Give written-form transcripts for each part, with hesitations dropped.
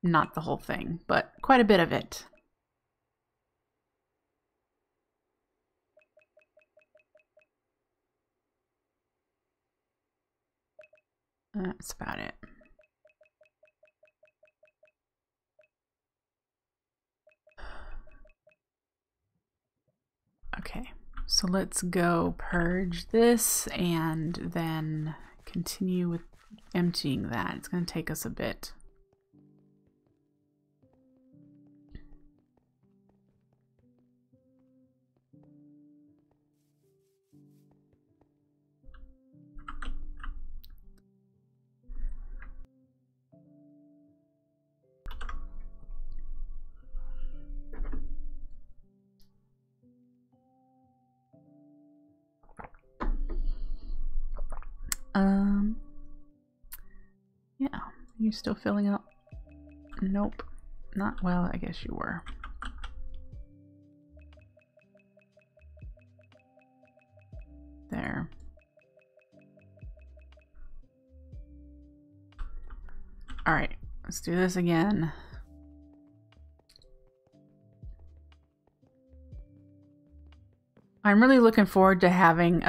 Not the whole thing, but quite a bit of it. That's about it. Okay, so let's go purge this and then continue with emptying that. It's going to take us a bit. Yeah, are you still filling up? Nope, not well, I guess you were. There. All right, let's do this again. I'm really looking forward to having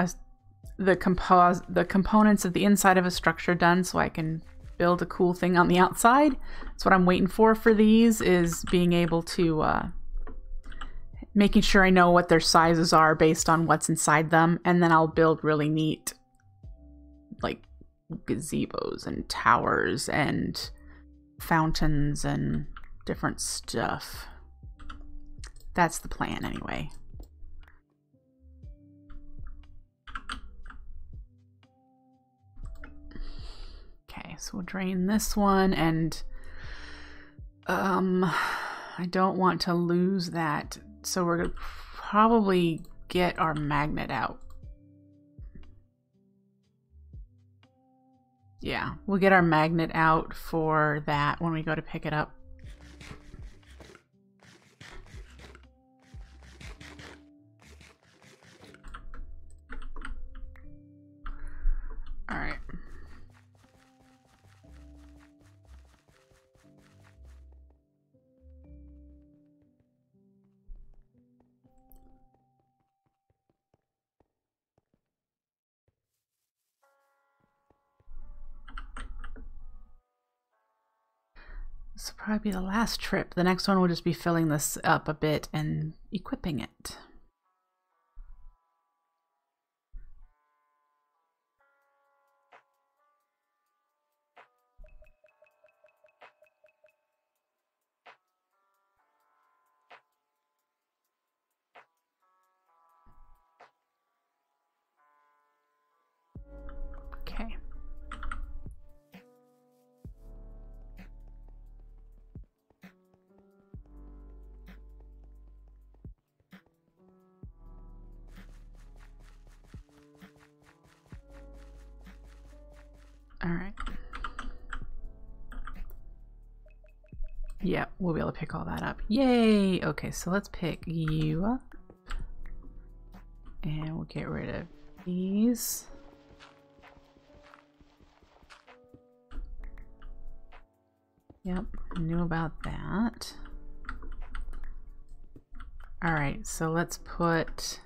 the components of the inside of a structure done so I can build a cool thing on the outside. That's what I'm waiting for these, is being able to making sure I know what their sizes are based on what's inside them, and then I'll build really neat like gazebos and towers and fountains and different stuff. That's the plan anyway. Okay, so we'll drain this one, and I don't want to lose that, so we're gonna probably get our magnet out. Yeah, we'll get our magnet out for that when we go to pick it up. All right. This will probably be the last trip. The next one will just be filling this up a bit and equipping it. Okay. All right. Yeah, we'll be able to pick all that up. Yay! Okay, so let's pick you up. And we'll get rid of these. Yep, knew about that. All right, so let's put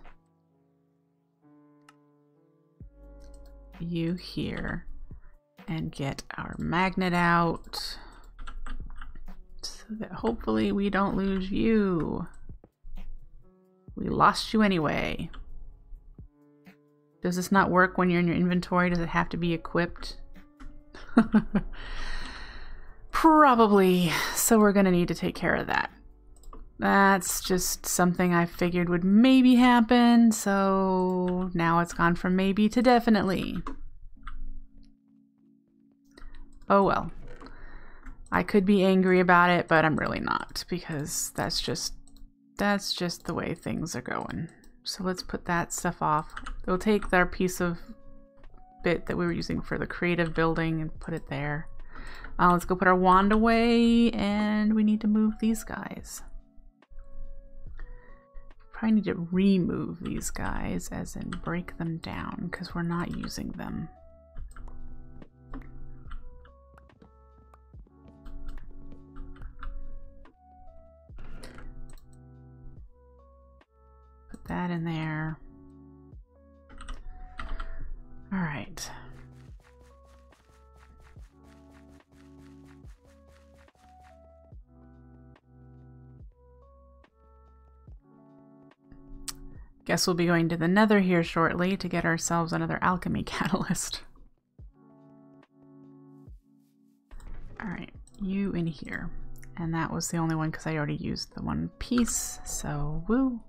you here and get our magnet out so that hopefully we don't lose you. We lost you anyway. Does this not work when you're in your inventory? Does it have to be equipped? Probably. So we're gonna need to take care of that. That's just something I figured would maybe happen, so now it's gone from maybe to definitely. Oh well. I could be angry about it, but I'm really not, because that's just the way things are going. So let's put that stuff off. We'll take our piece of bit that we were using for the creative building and put it there. Let's go put our wand away, and we need to move these guys. Probably need to remove these guys, as in break them down, because we're not using them. that in there. All right. Guess we'll be going to the Nether here shortly to get ourselves another Alchemy Catalyst. Alright, you in here. And that was the only one because I already used the one piece, so woo.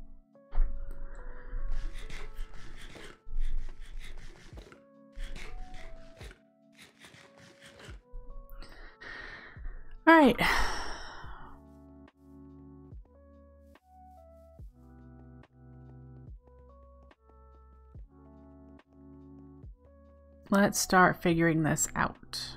Alright. Let's start figuring this out.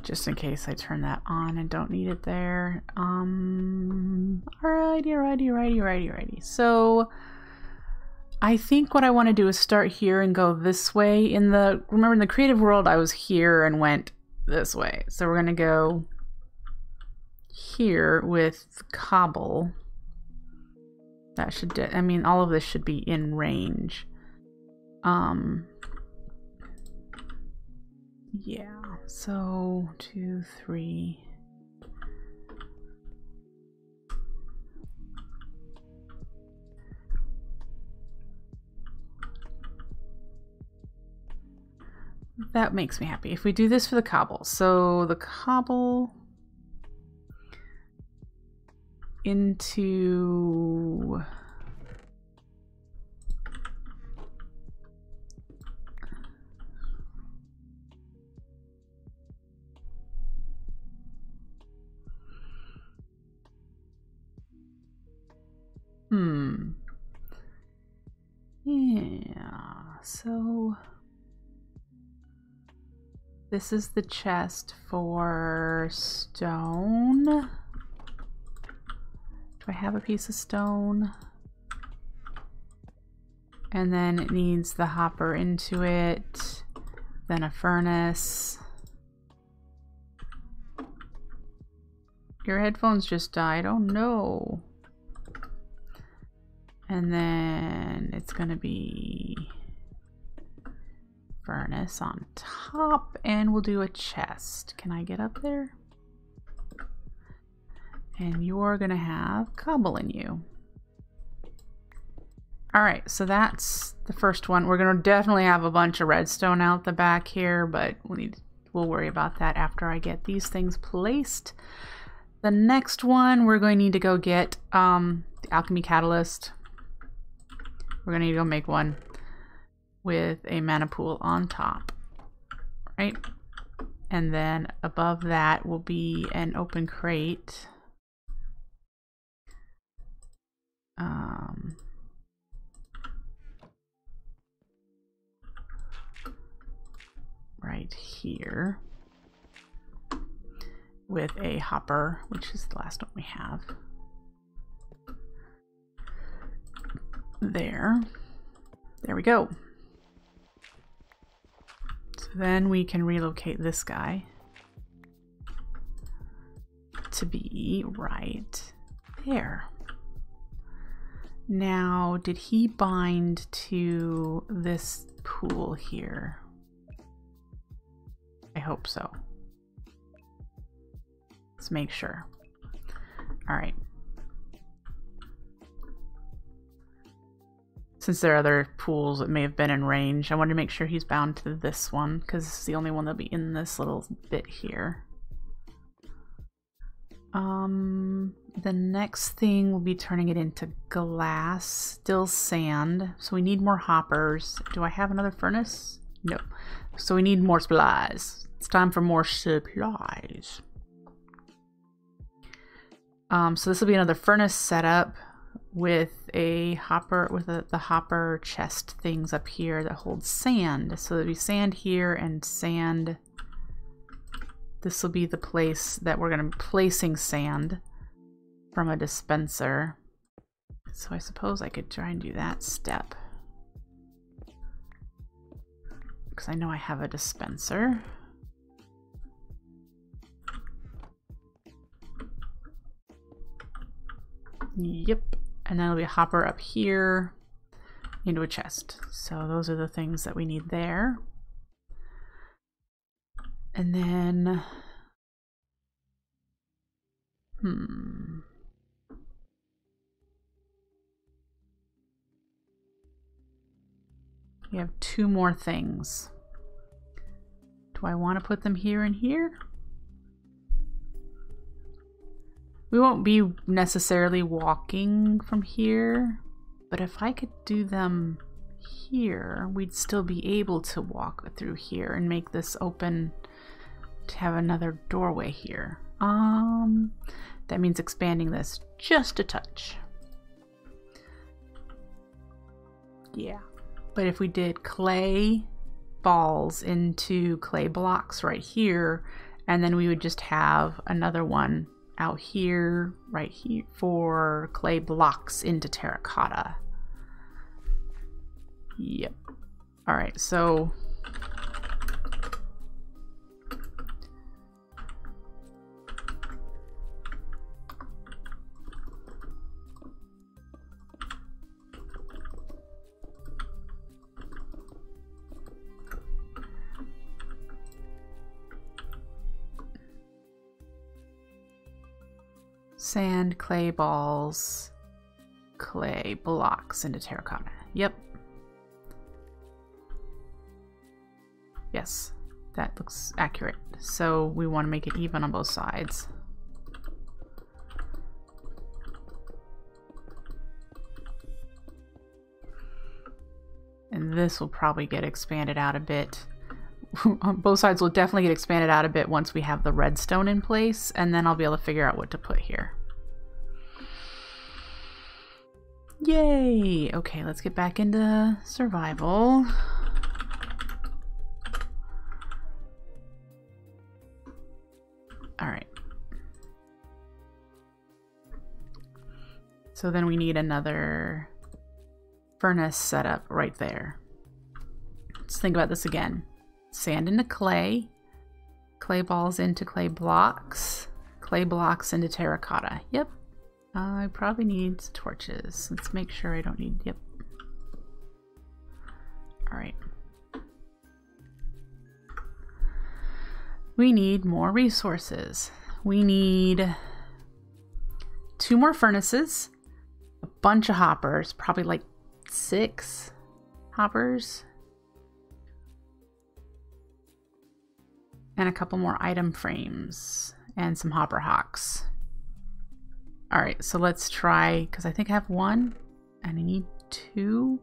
Just in case I turn that on and don't need it there. Alrighty. So I think what I want to do is start here and go this way. Remember in the creative world, I was here and went this way. So we're gonna go here with Cobble. That should, I mean, all of this should be in range. Yeah, so 2, 3. That makes me happy. If we do this for the Cobble, so the Cobble into yeah, so this is the chest for stone. Do I have a piece of stone? And then it needs the hopper into it, then a furnace. Your headphones just died. Oh no. And then it's gonna be furnace on top, and we'll do a chest. Can I get up there? And you're gonna have Cobble in you. Alright, so that's the first one. We're gonna definitely have a bunch of redstone out the back here, but we'll worry about that after I get these things placed. The next one, we're going to need to go get the Alchemy Catalyst. We're going to need to go make one with a mana pool on top, right? And then above that will be an open crate. Right here with a hopper, which is the last one we have. There we go. So then we can relocate this guy to be right there. Now, did he bind to this pool here? I hope so. Let's make sure. All right. Since there are other pools that may have been in range, I wanted to make sure he's bound to this one because it's the only one that'll be in this little bit here. The next thing will be turning it into glass, still sand. So we need more hoppers. Do I have another furnace? No. So we need more supplies. It's time for more supplies. So this will be another furnace setup with a hopper, with the hopper chest things up here that hold sand. So there'll be sand here and sand this will be the place that we're going to be placing sand from a dispenser. So I suppose I could try and do that step, because I know I have a dispenser. Yep, and then there'll be a hopper up here into a chest. So those are the things that we need there. And then, we have 2 more things. Do I want to put them here and here? We won't be necessarily walking from here, but if I could do them here, we'd still be able to walk through here and make this open to have another doorway here. That means expanding this just a touch. Yeah, but if we did clay balls into clay blocks right here, and then we would just have another one out here, right here, for clay blocks into terracotta. Yep. All right, so sand, clay balls, clay blocks into terracotta. Yep. Yes, that looks accurate. So we want to make it even on both sides. And this will probably get expanded out a bit. Both sides will definitely get expanded out a bit once we have the redstone in place, and then I'll be able to figure out what to put here. Yay! Okay, let's get back into survival. All right. So then we need another furnace setup right there. Let's think about this again. Sand into clay, clay balls into clay blocks into terracotta. Yep. I probably need torches. Let's make sure I don't need, yep. All right. We need more resources. We need 2 more furnaces, a bunch of hoppers, probably like 6 hoppers, and a couple more item frames and some hopper hawks. All right, so let's try, because I think I have 1 and I need 2.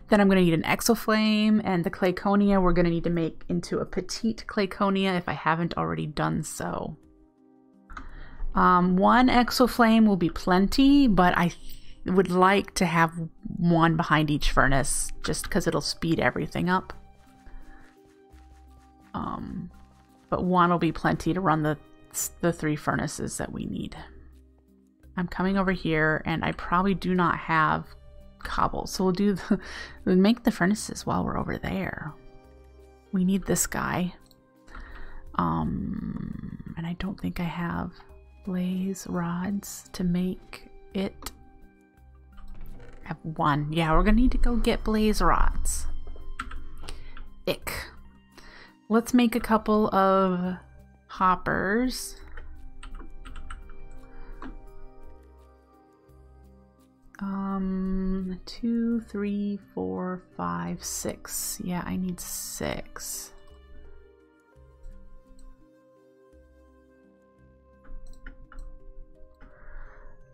Then I'm going to need an exoflame, and the clayconia we're going to need to make into a petite clayconia if I haven't already done so. 1 exoflame will be plenty, but I would like to have 1 behind each furnace just because it'll speed everything up. But 1 will be plenty to run the 3 furnaces that we need. I'm coming over here, and I probably do not have cobble, so we'll make the furnaces while we're over there. We need this guy, and I don't think I have blaze rods to make it. I have 1. Yeah, we're gonna need to go get blaze rods. Ick. Let's make a couple of hoppers. Two, 3, 4, 5, 6. Yeah, I need 6.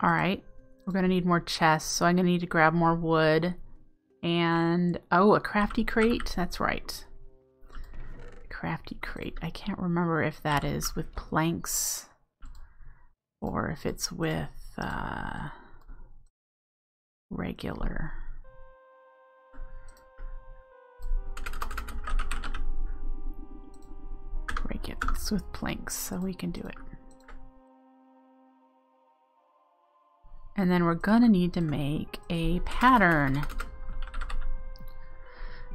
All right, we're gonna need more chests, so I'm gonna need to grab more wood and, oh, a crafty crate. That's right. Crafty crate. I can't remember if that is with planks or if it's with regular. sticks with planks, so we can do it. And then we're gonna need to make a pattern.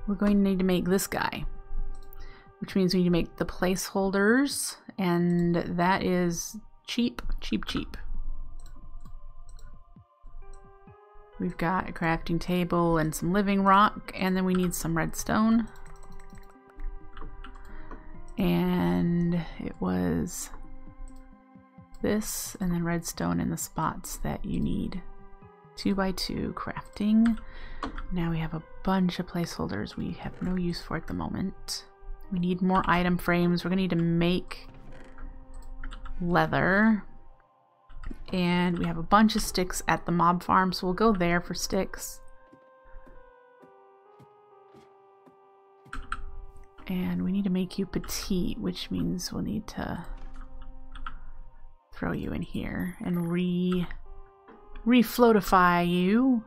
We're going to need to make this guy, which means we need to make the placeholders, and that is cheap, cheap, cheap. We've got a crafting table and some living rock, and then we need some redstone. And it was this, and then redstone in the spots that you need. 2x2 crafting. Now we have a bunch of placeholders we have no use for at the moment. We need more item frames. We're gonna need to make leather. And we have a bunch of sticks at the mob farm, so we'll go there for sticks. And we need to make you petite, which means we'll need to throw you in here and refloatify you.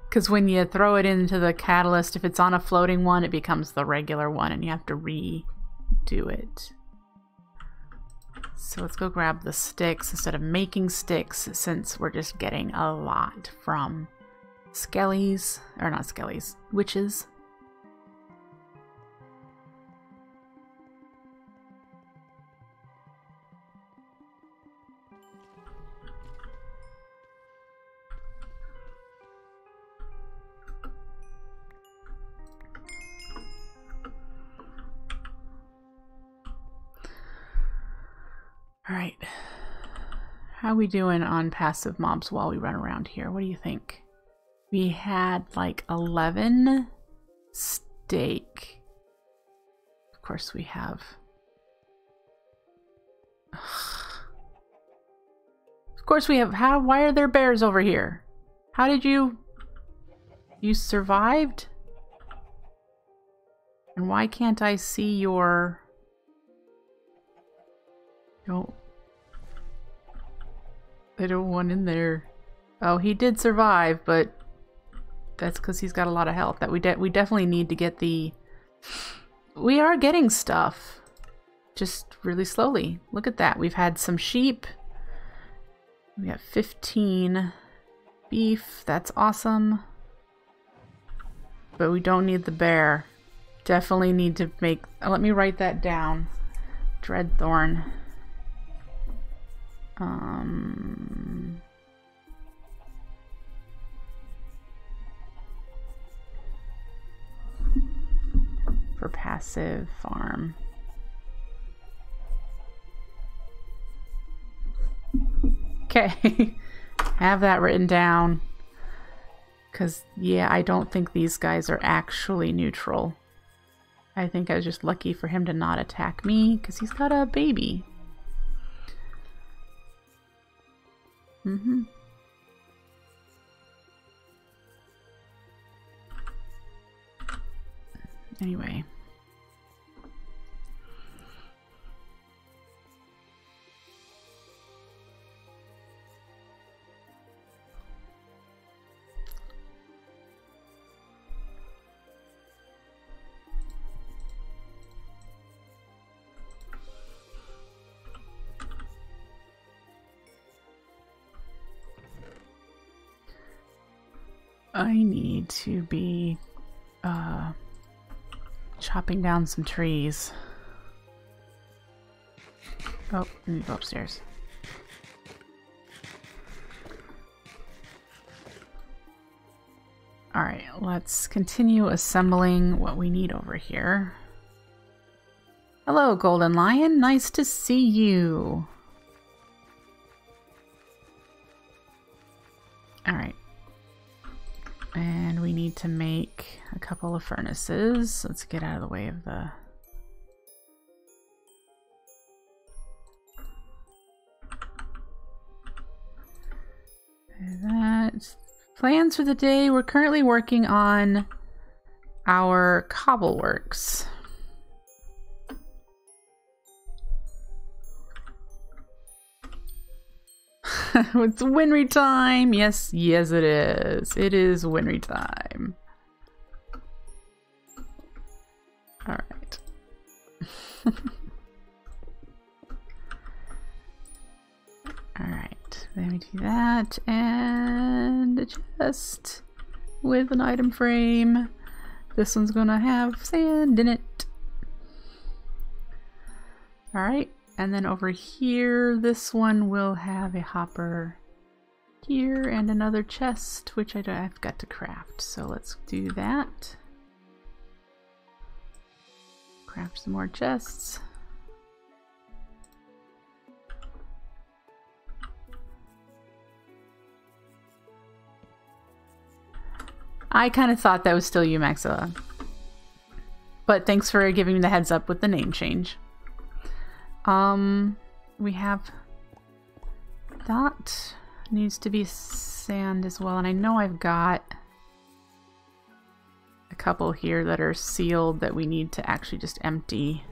Because when you throw it into the catalyst, if it's on a floating one, it becomes the regular one and you have to redo it. So let's go grab the sticks instead of making sticks, since we're just getting a lot from skellies, or not skellies, witches. Alright, how are we doing on passive mobs while we run around here? What do you think? We had like 11 steak. Of course we have... Of course we have... Why are there bears over here? How did you... You survived? And why can't I see your... I don't want in there. Oh, he did survive, but that's because he's got a lot of health. That we definitely need to get the... We are getting stuff. Just really slowly. Look at that. We've had some sheep. We got 15 beef. That's awesome. But we don't need the bear. Definitely need to make... let me write that down. Dreadthorn. For passive farm. Okay. Have that written down. Because, yeah, I don't think these guys are actually neutral. I think I was just lucky for him to not attack me, because he's got a baby. Anyway. I need to be chopping down some trees. Oh, I need to go upstairs. Alright, let's continue assembling what we need over here. Hello, Golden Lion. Nice to see you. Alright. And we need to make a couple of furnaces. Let's get out of the way of the... That. Plans for the day. We're currently working on our Cobble works. It's Winry time! Yes, yes it is. It is Winry time. Alright. Alright, let me do that, and a chest with an item frame. This one's gonna have sand in it. Alright, and then over here, this one will have a hopper here and another chest, which I've got to craft. So let's do that. Craft some more chests. I kind of thought that was still you, Maxilla. But thanks for giving me the heads up with the name change. We have... that needs to be sand as well, and I know I've got a couple here that are sealed that we need to actually just empty.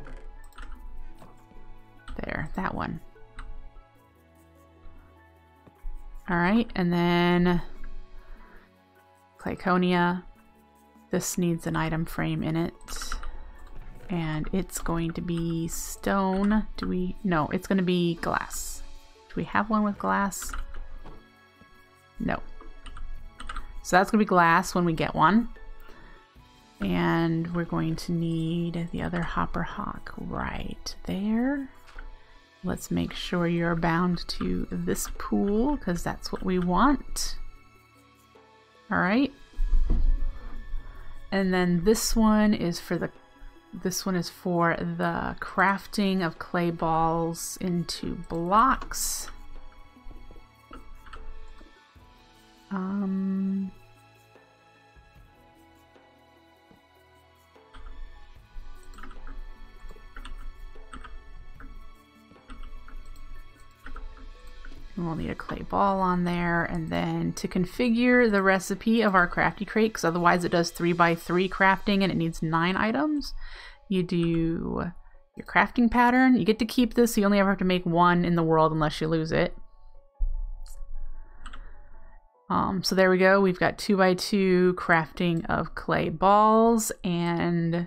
There, that one. Alright, and then Clayconia. This needs an item frame in it. And it's going to be stone. Do we? No, it's going to be glass. Do we have one with glass? No. So that's going to be glass when we get one. And we're going to need the other hopper hawk right there. Let's make sure you're bound to this pool because that's what we want. All right. And then this one is for the crafting of clay balls into blocks. We'll need a clay ball on there, and then to configure the recipe of our crafty crate, because otherwise it does 3x3 crafting and it needs 9 items. You do your crafting pattern. You get to keep this, so you only ever have to make 1 in the world unless you lose it. So there we go. We've got 2x2 crafting of clay balls, and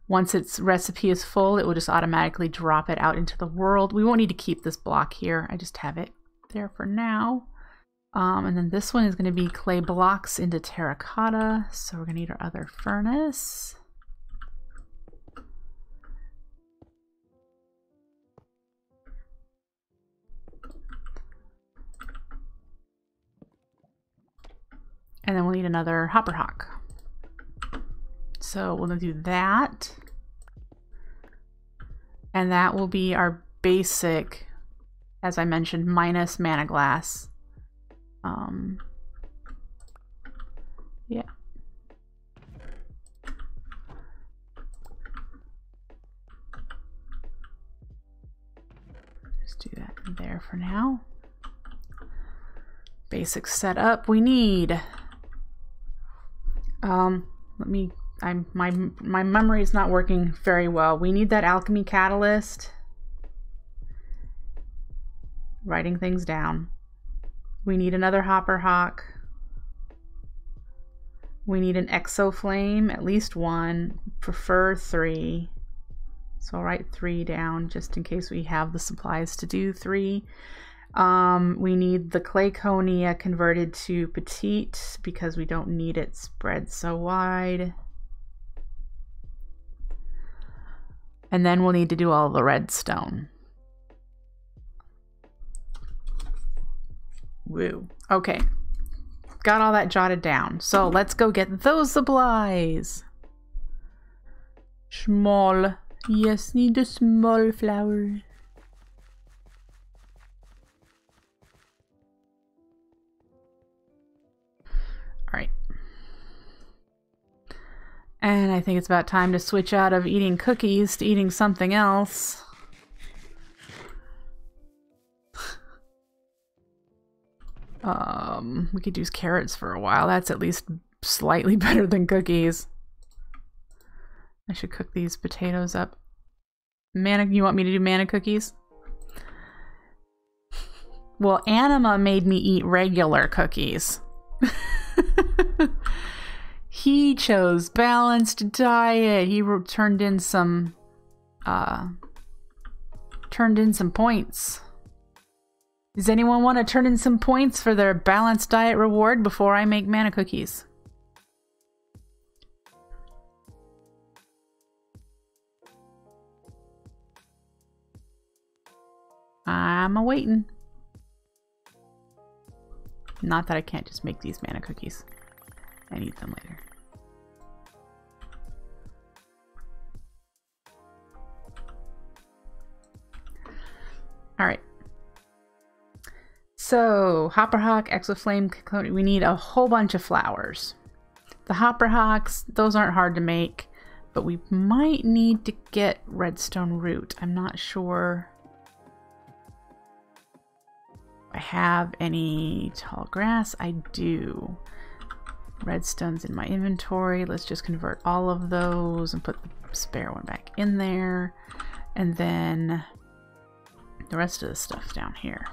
once its recipe is full, it will just automatically drop it out into the world. We won't need to keep this block here. I just have it there for now. And then this one is going to be clay blocks into terracotta. So we're going to need our other furnace. And then we'll need another hopper hawk. So we'll do that. And that will be our basic, as I mentioned, minus mana glass. Yeah. Just do that there for now. Basic setup we need. My memory is not working very well. We need that Alchemy Catalyst. Writing things down. We need another hopper hawk. We need an exoflame, at least 1, prefer 3. So I'll write 3 down just in case we have the supplies to do 3. We need the Clayconia converted to petite because we don't need it spread so wide. And then we'll need to do all the redstone. Woo. Okay. Got all that jotted down. So let's go get those supplies. Small. Yes, need a small flower. Alright. And I think it's about time to switch out of eating cookies to eating something else. We could use carrots for a while. That's at least slightly better than cookies. I should cook these potatoes up. Mana, you want me to do mana cookies? Well, Anima made me eat regular cookies. He chose balanced diet. He turned in some points. Does anyone want to turn in some points for their balanced diet reward before I make mana cookies? I'm a-waiting. Not that I can't just make these mana cookies. I need them later. Alright. So, Hopperhawk, Exoflame, we need a whole bunch of flowers. The Hopperhawks, those aren't hard to make, but we might need to get redstone root. I'm not sure if I have any tall grass. I do. Redstone's in my inventory. Let's just convert all of those and put the spare one back in there. And then the rest of the stuff down here.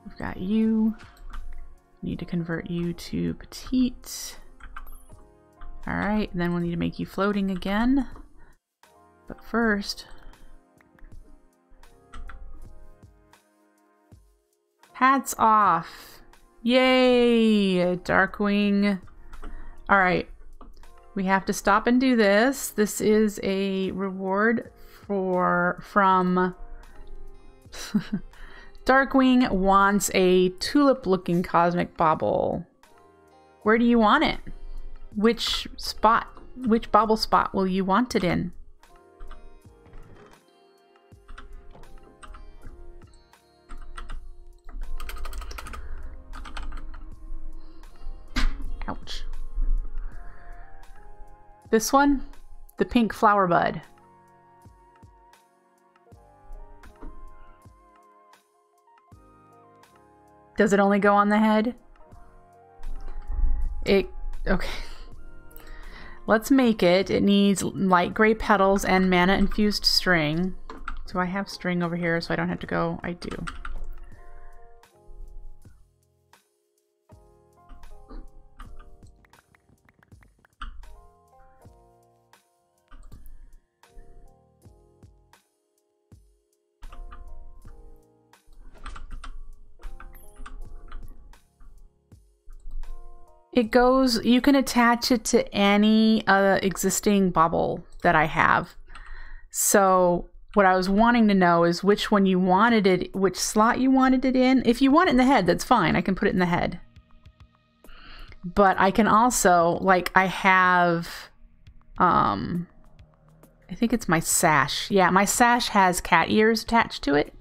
We've got you. Need to convert you to petite. Alright, then we'll need to make you floating again. But first, hats off! Yay! Darkwing. Alright, we have to stop and do this. This is a reward from Darkwing wants a tulip-looking cosmic bauble. Where do you want it? Which spot? Which bauble spot will you want it in? Ouch. This one? The pink flower bud. Does it only go on the head? Okay. Let's make it. It needs light gray petals and mana infused string. Do I have string over here so I don't have to go? I do. It goes, you can attach it to any existing bauble that I have. So what I was wanting to know is which one you wanted it, which slot you wanted it in. If you want it in the head, that's fine. I can put it in the head. But I can also, like, I have, I think it's my sash. Yeah, my sash has cat ears attached to it.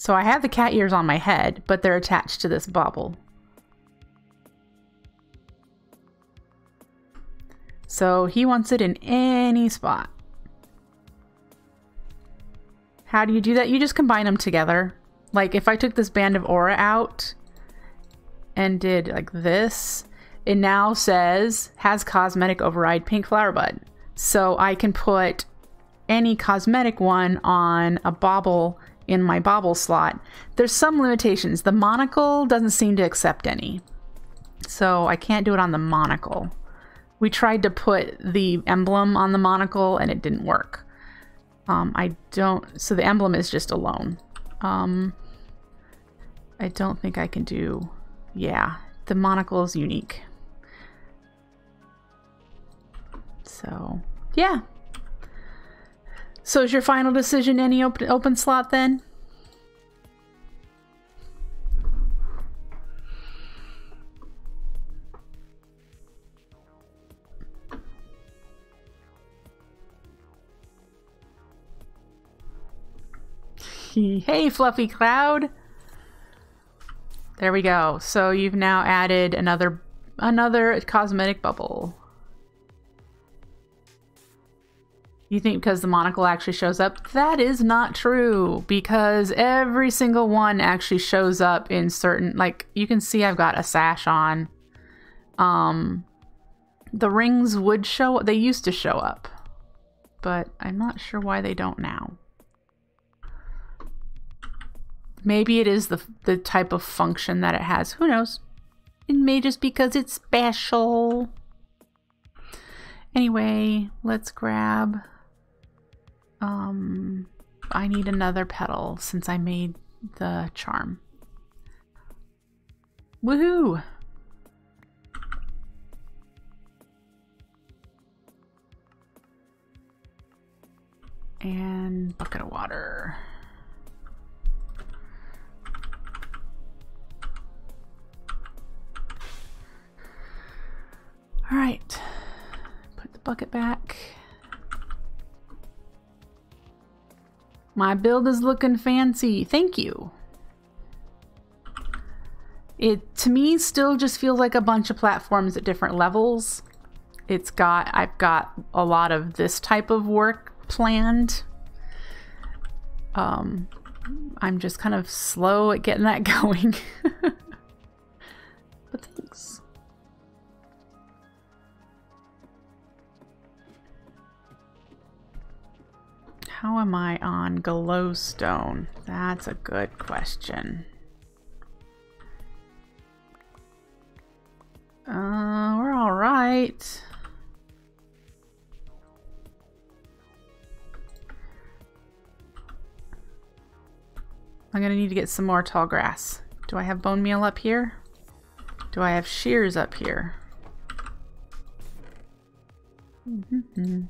So I have the cat ears on my head, but they're attached to this bauble. So he wants it in any spot. How do you do that? You just combine them together. Like if I took this band of aura out and did like this, it now says has cosmetic override pink flower bud. So I can put any cosmetic one on a bauble in my bauble slot. There's some limitations. The monocle doesn't seem to accept any. So I can't do it on the monocle. We tried to put the emblem on the monocle and it didn't work. So the emblem is just alone. I don't think I can do, yeah, the monocle is unique. So, yeah. So is your final decision any open slot then? Hey, Fluffy Cloud. There we go. So you've now added another cosmetic bubble. You think because the monocle actually shows up? That is not true, because every single one actually shows up in certain, like you can see I've got a sash on. The rings would show, they used to show up, but I'm not sure why they don't now. Maybe it is the type of function that it has. Who knows? It may just because it's special. Anyway, let's grab I need another petal since I made the charm. Woohoo! And bucket of water. All right, put the bucket back. My build is looking fancy. Thank you. It, to me, still just feels like a bunch of platforms at different levels. I've got a lot of this type of work planned. I'm just kind of slow at getting that going. But thanks. How am I on glowstone? That's a good question. We're all right. I'm gonna need to get some more tall grass. Do I have bone meal up here? Do I have shears up here? Mm-hmm.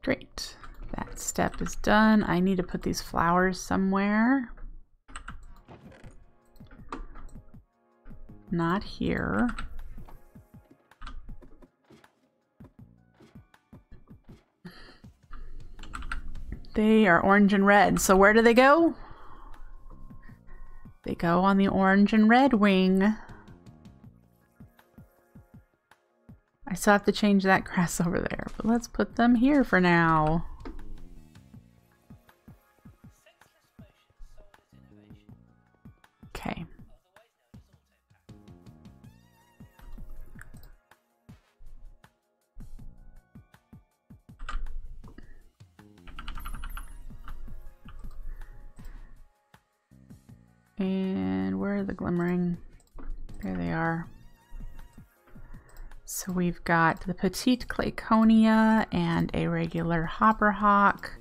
Great. That step is done. I need to put these flowers somewhere. Not here. They are orange and red. So where do they go? They go on the orange and red wing. I still have to change that grass over there, but let's put them here for now. Okay. And where are the glimmering? There they are. So we've got the petite clayconia and a regular hopper hawk.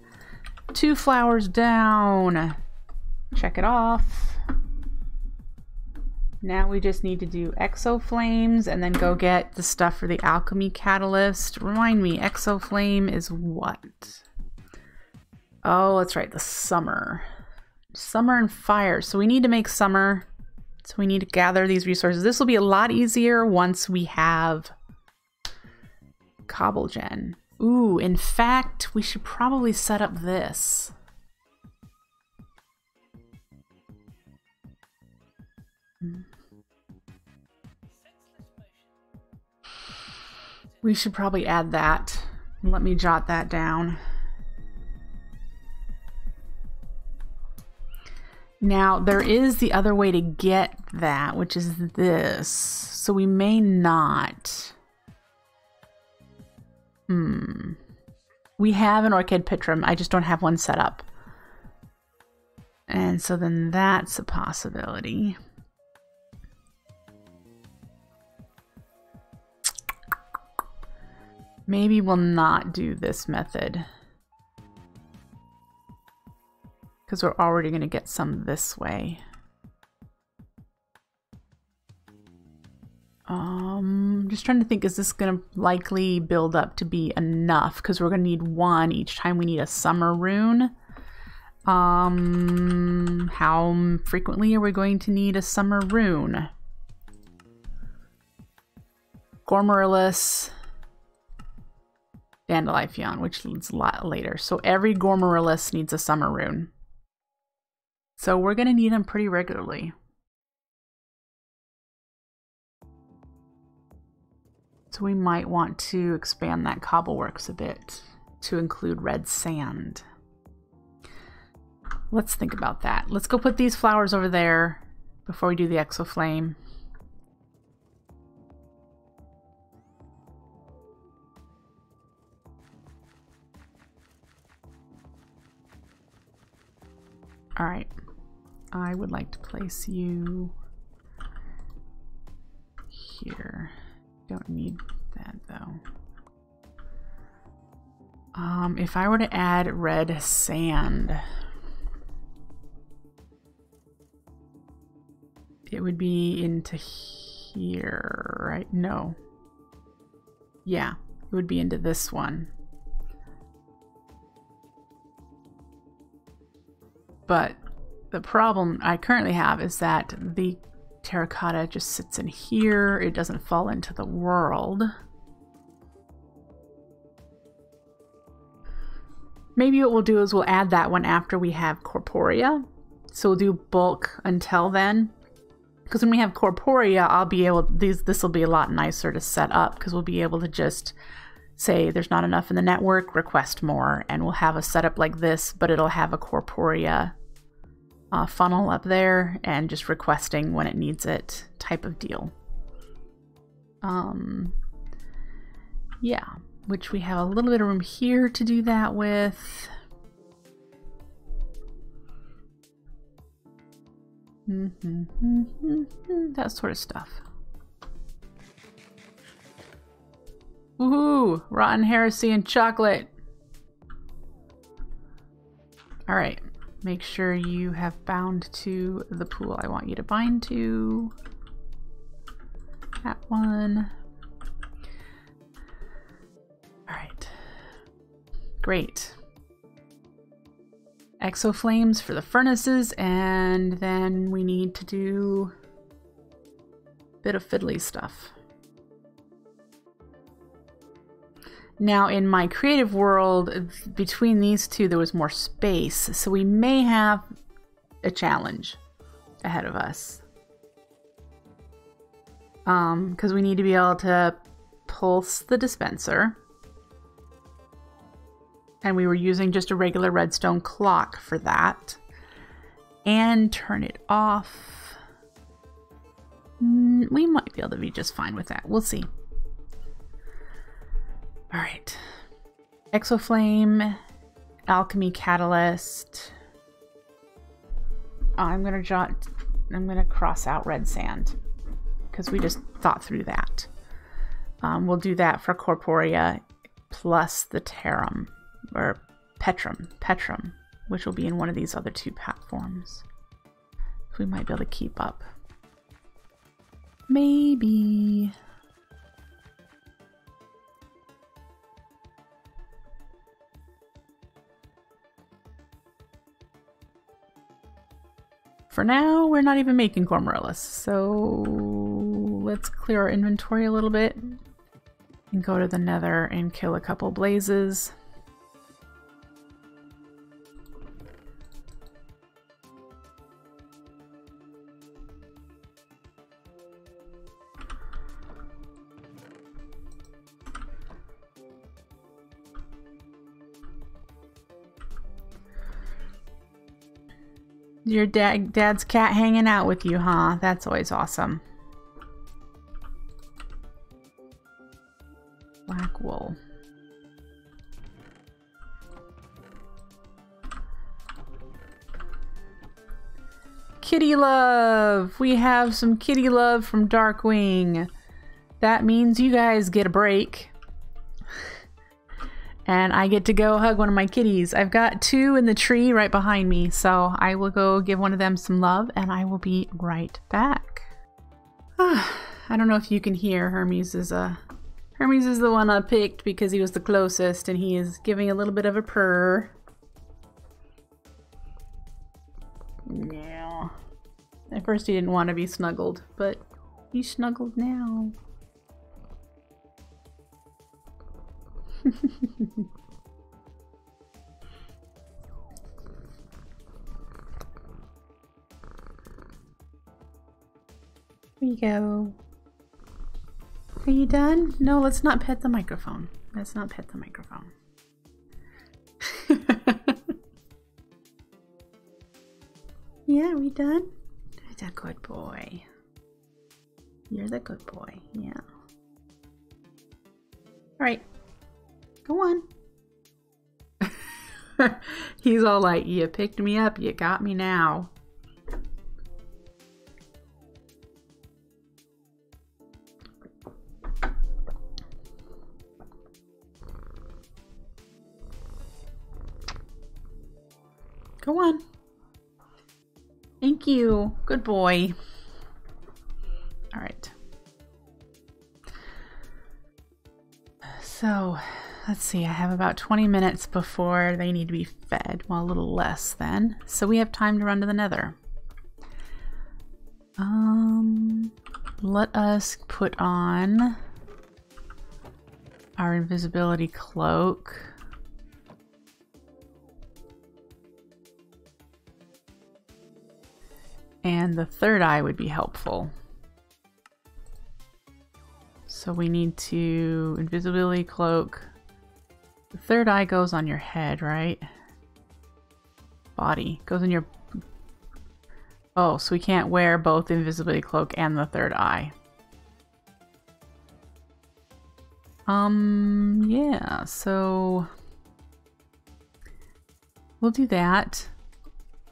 2 flowers down. Check it off. Now we just need to do exoflames and then go get the stuff for the alchemy catalyst. Remind me, exoflame is what? Oh, that's right, the summer. Summer and fire. So we need to make summer. So we need to gather these resources. This will be a lot easier once we have Cobble gen. Ooh, in fact, we should probably set up this. We should probably add that. Let me jot that down. Now, there is the other way to get that, which is this. So we may not. We have an orchid pitrum. I just don't have one set up. And so then that's a possibility. Maybe we'll not do this method, because we're already going to get some this way. Just trying to think, is this going to likely build up to be enough? Because we're going to need 1 each time we need a summer rune. How frequently are we going to need a summer rune? Gormorylus, Dandelion, which leads a lot later. So every Gormorylus needs a summer rune. So we're going to need them pretty regularly. So we might want to expand that Cobbleworks a bit to include red sand. Let's think about that. Let's go put these flowers over there before we do the exoflame. All right. I would like to place you here. Don't need that though. If I were to add red sand, it would be into here, right? No. Yeah, it would be into this one. But the problem I currently have is that the terracotta just sits in here. It doesn't fall into the world. Maybe what we'll do is we'll add that one after we have corporea. So we'll do bulk until then. Because when we have corporea, I'll be able, this will be a lot nicer to set up because we'll be able to just say there's not enough in the network, request more, and we'll have a setup like this, but it'll have a corporea funnel up there and just requesting when it needs it type of deal. Yeah, which we have a little bit of room here to do that with. That sort of stuff. Woohoo! Rotten heresy and chocolate. All right. Make sure you have bound to the pool I want you to bind to. That one. All right. Great. Exoflames for the furnaces, and then we need to do a bit of fiddly stuff. Now in my creative world, between these two there was more space, so we may have a challenge ahead of us. Because we need to be able to pulse the dispenser. And we were using just a regular redstone clock for that. And turn it off. We might be able to be just fine with that. We'll see. All right. Exoflame, Alchemy Catalyst. I'm gonna cross out red sand because we just thought through that. We'll do that for corporea plus the Terram. Or Petrum, which will be in one of these other two platforms. So we might be able to keep up. Maybe. For now, we're not even making Cormorellus, so let's clear our inventory a little bit and go to the Nether and kill a couple blazes. Your dad's cat hanging out with you, huh? That's always awesome. Black wool. Kitty love! We have some kitty love from Darkwing. That means you guys get a break. And I get to go hug one of my kitties. I've got two in the tree right behind me, so I will go give one of them some love, and I will be right back. I don't know if you can hear, Hermes is the one I picked because he was the closest, and he is giving a little bit of a purr. Yeah. At first he didn't want to be snuggled, but he's snuggled now. Here you go. Are you done? No, let's not pet the microphone. Let's not pet the microphone. Yeah, are we done? You're the good boy. You're the good boy, yeah. Alright. Go on. He's all like, you picked me up, you got me now. Go on. Thank you. Good boy. All right. So, let's see. I have about 20 minutes before they need to be fed. Well, a little less then. So we have time to run to the Nether. Let us put on our Invisibility Cloak. And the third eye would be helpful. So we need to Invisibility Cloak. The third eye goes on your head, right? Body goes in your... Oh, so we can't wear both the Invisibility Cloak and the third eye. Yeah, so we'll do that.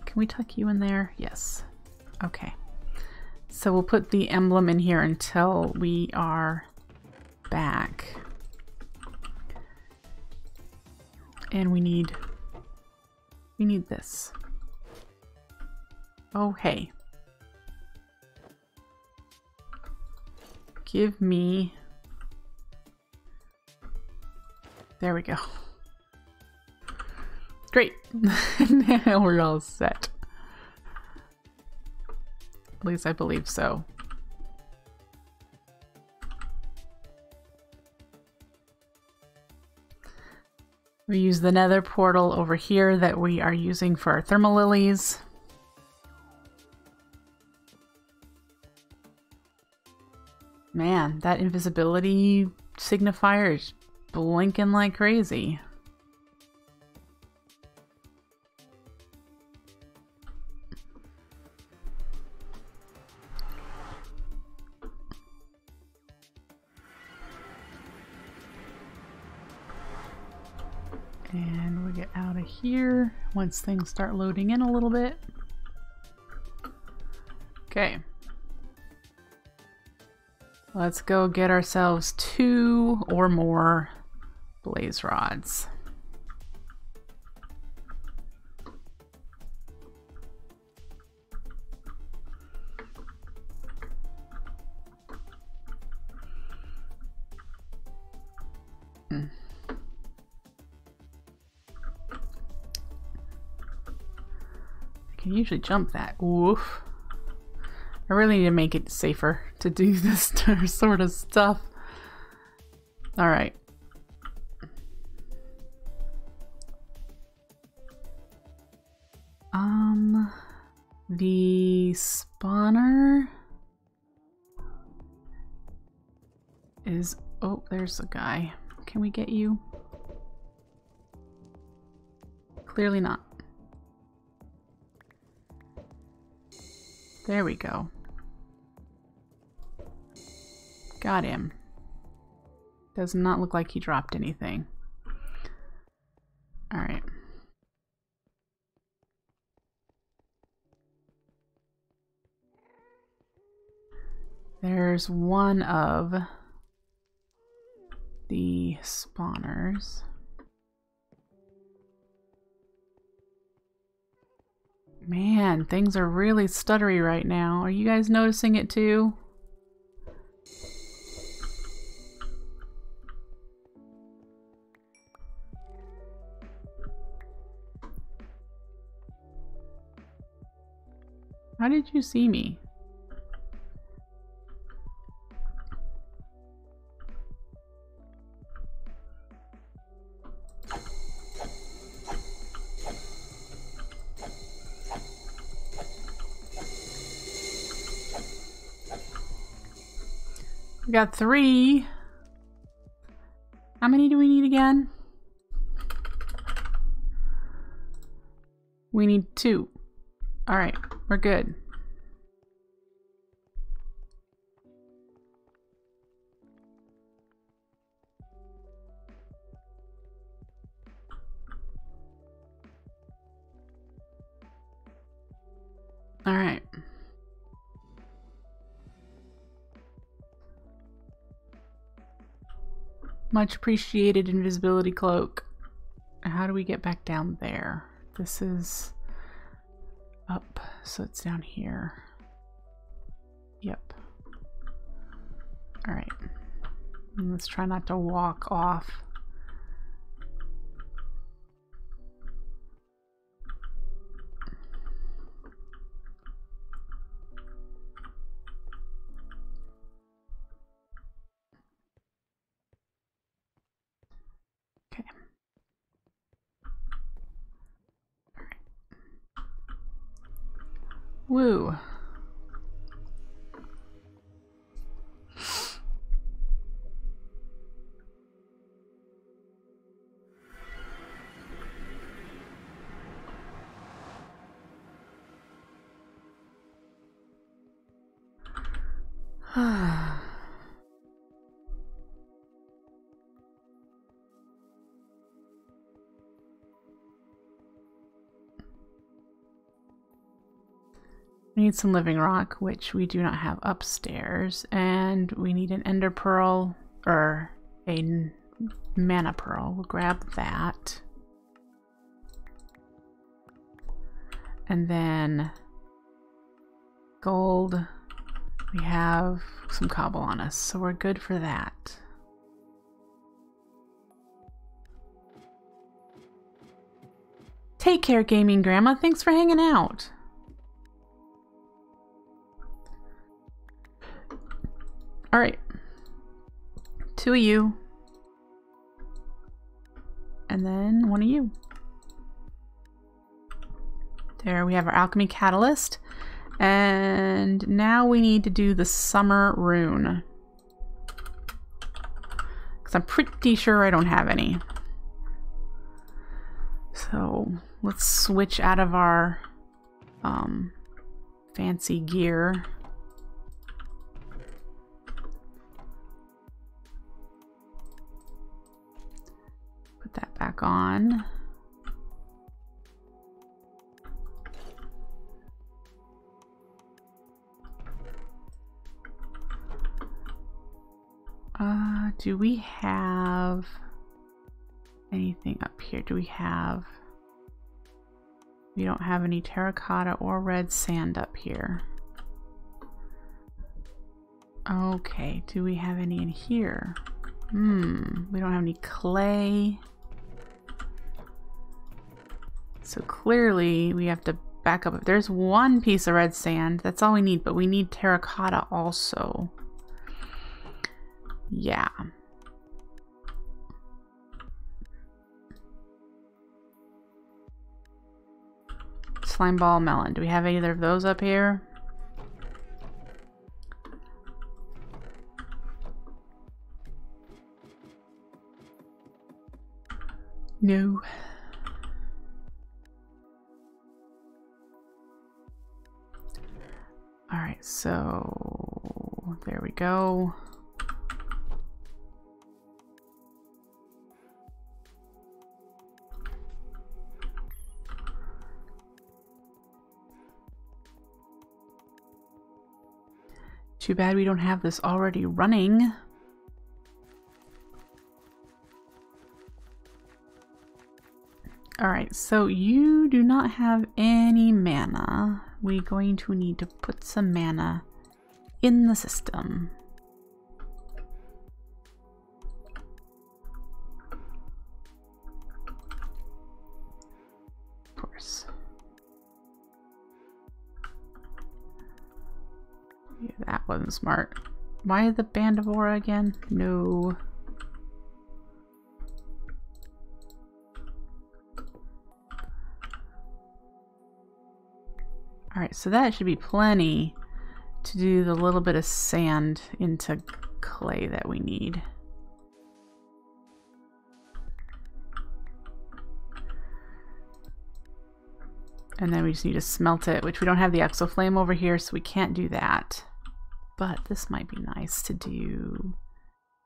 Can we tuck you in there? Yes. Okay. So we'll put the emblem in here until we are back. And we need this. Oh, hey. Give me... There we go. Great. Now we're all set. At least I believe so. We use the Nether portal over here that we are using for our thermal lilies. Man, that invisibility signifier is blinking like crazy. And we get out of here once things start loading in a little bit. Okay. Let's go get ourselves 2 or more blaze rods. I can usually jump that. Oof. I really need to make it safer to do this sort of stuff. All right. The spawner is... Oh, there's a guy. Can we get you? Clearly not. There we go. Got him. Does not look like he dropped anything. All right. There's one of the spawners. Man, things are really stuttery right now. Are you guys noticing it too? How did you see me? We got 3. How many do we need again? We need 2. All right, we're good. All right. Much appreciated, Invisibility Cloak. How do we get back down there? This is up, so it's down here. Yep. All right. And let's try not to walk off. Okay. All right. Woo. We need some living rock, which we do not have upstairs, and we need an ender pearl or a mana pearl. We'll grab that. And then gold. We have some cobble on us, so we're good for that. Take care, Gaming Grandma. Thanks for hanging out. All right. 2 of you. And then 1 of you. There we have our Alchemy Catalyst. And now we need to do the summer rune. Because I'm pretty sure I don't have any. So let's switch out of our fancy gear. Put that back on. Do we have anything up here? Do we have... We don't have any terracotta or red sand up here. Okay, do we have any in here? We don't have any clay. So clearly we have to back up. If there's 1 piece of red sand, that's all we need, but we need terracotta also. Yeah. Slime ball melon. Do we have either of those up here? No. All right, so there we go. Too bad we don't have this already running. Alright, so you do not have any mana. We're going to need to put some mana in the system. Of course. Yeah, that wasn't smart. Why the Band of Aura again? No. Alright, so that should be plenty to do the little bit of sand into clay that we need. And then we just need to smelt it, which we don't have the exoflame over here, so we can't do that. But this might be nice to do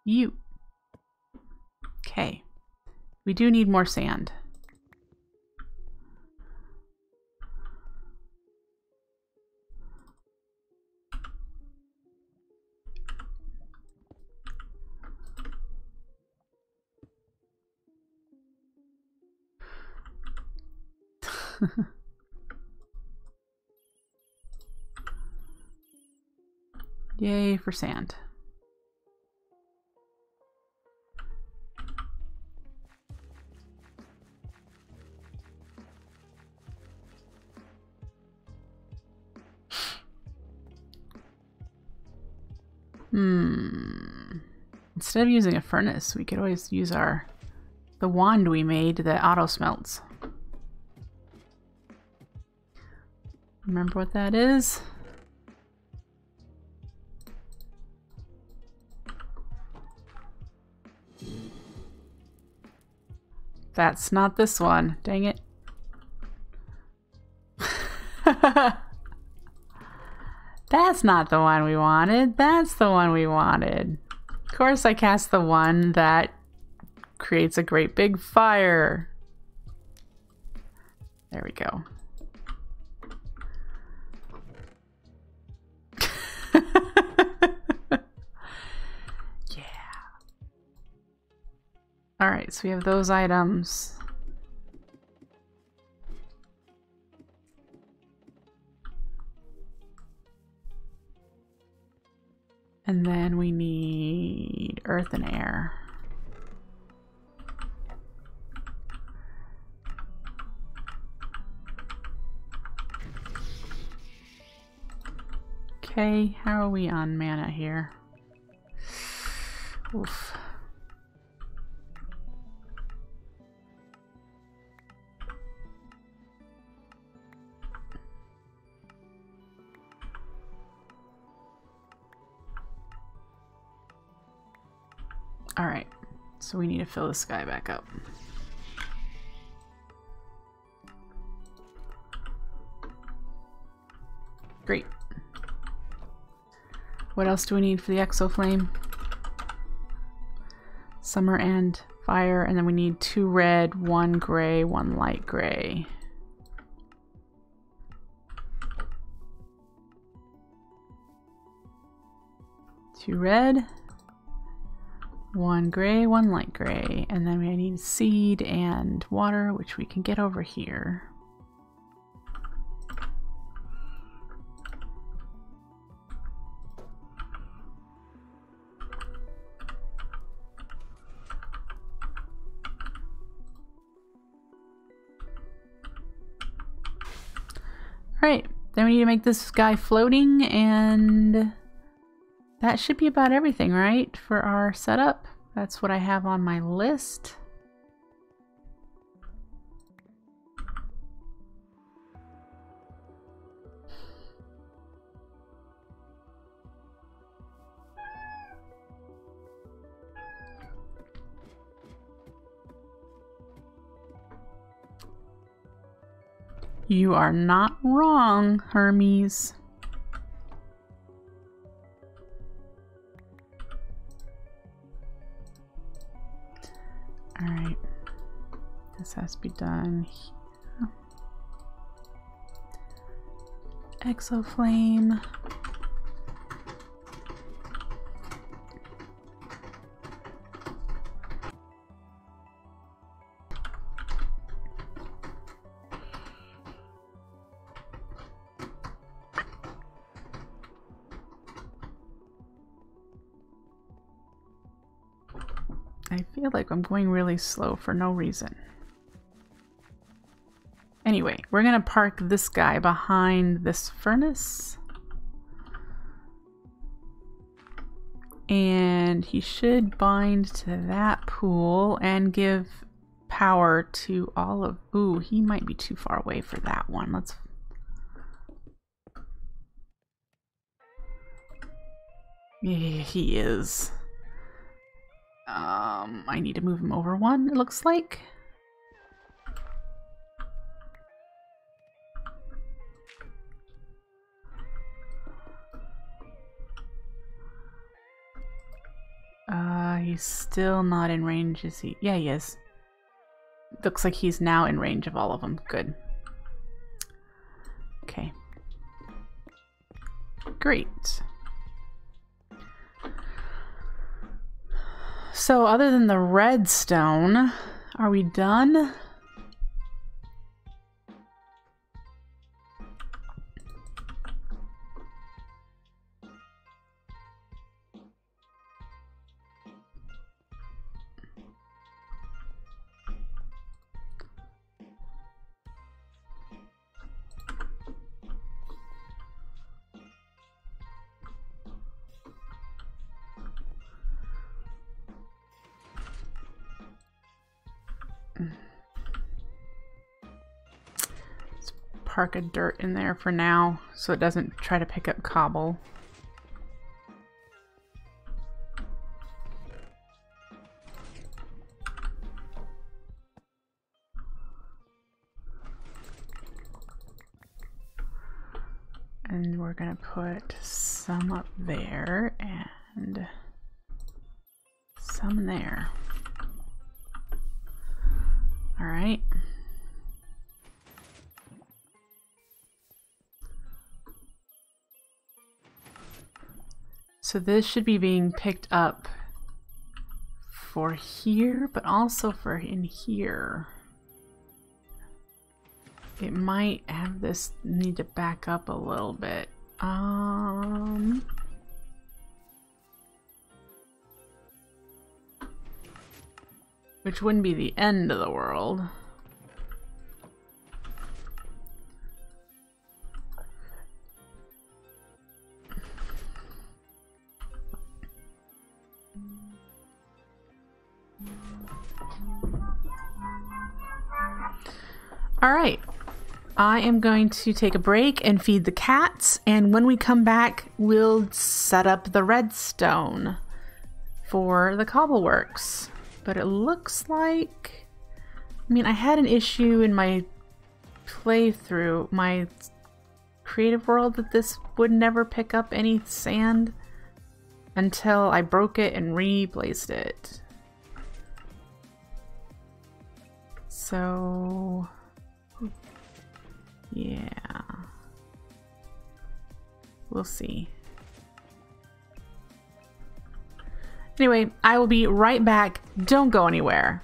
you. Okay. We do need more sand. Yay for sand. Instead of using a furnace, we could always use the wand we made that auto smelts. Remember what that is? That's not this one. Dang it. That's not the one we wanted. That's the one we wanted. Of course I cast the one that creates a great big fire. There we go. Yeah. Alright, so we have those items. And then we need earth and air. Okay, how are we on mana here? Oof. Alright, so we need to fill the sky back up. Great. What else do we need for the exoflame? Summer and fire, and then we need 2 red, 1 gray, 1 light gray. Two red, 1 gray, 1 light gray, and then we need seed and water, which we can get over here. Alright, then we need to make this guy floating, and that should be about everything, right, for our setup. That's what I have on my list. You are not wrong, Hermes. Alright, this has to be done here. Exoflame. I feel like I'm going really slow for no reason. Anyway, we're gonna park this guy behind this furnace. And he should bind to that pool and give power to all of... Ooh, he might be too far away for that one. Let's... Yeah, he is. I need to move him over 1, it looks like. He's still not in range, is he? Yeah, he is. Looks like he's now in range of all of them. Good. Okay. Great. So other than the redstone, are we done? park a dirt in there for now so it doesn't try to pick up cobble. And we're gonna put some up there and some there. All right. So this should be being picked up for here, but also for in here. It might have this need to back up a little bit. Which wouldn't be the end of the world. All right. I am going to take a break and feed the cats, and when we come back, we'll set up the redstone for the cobble works. But it looks like, I mean, I had an issue in my playthrough, my creative world, that this would never pick up any sand until I broke it and replaced it. So yeah, we'll see. Anyway, I will be right back. Don't go anywhere.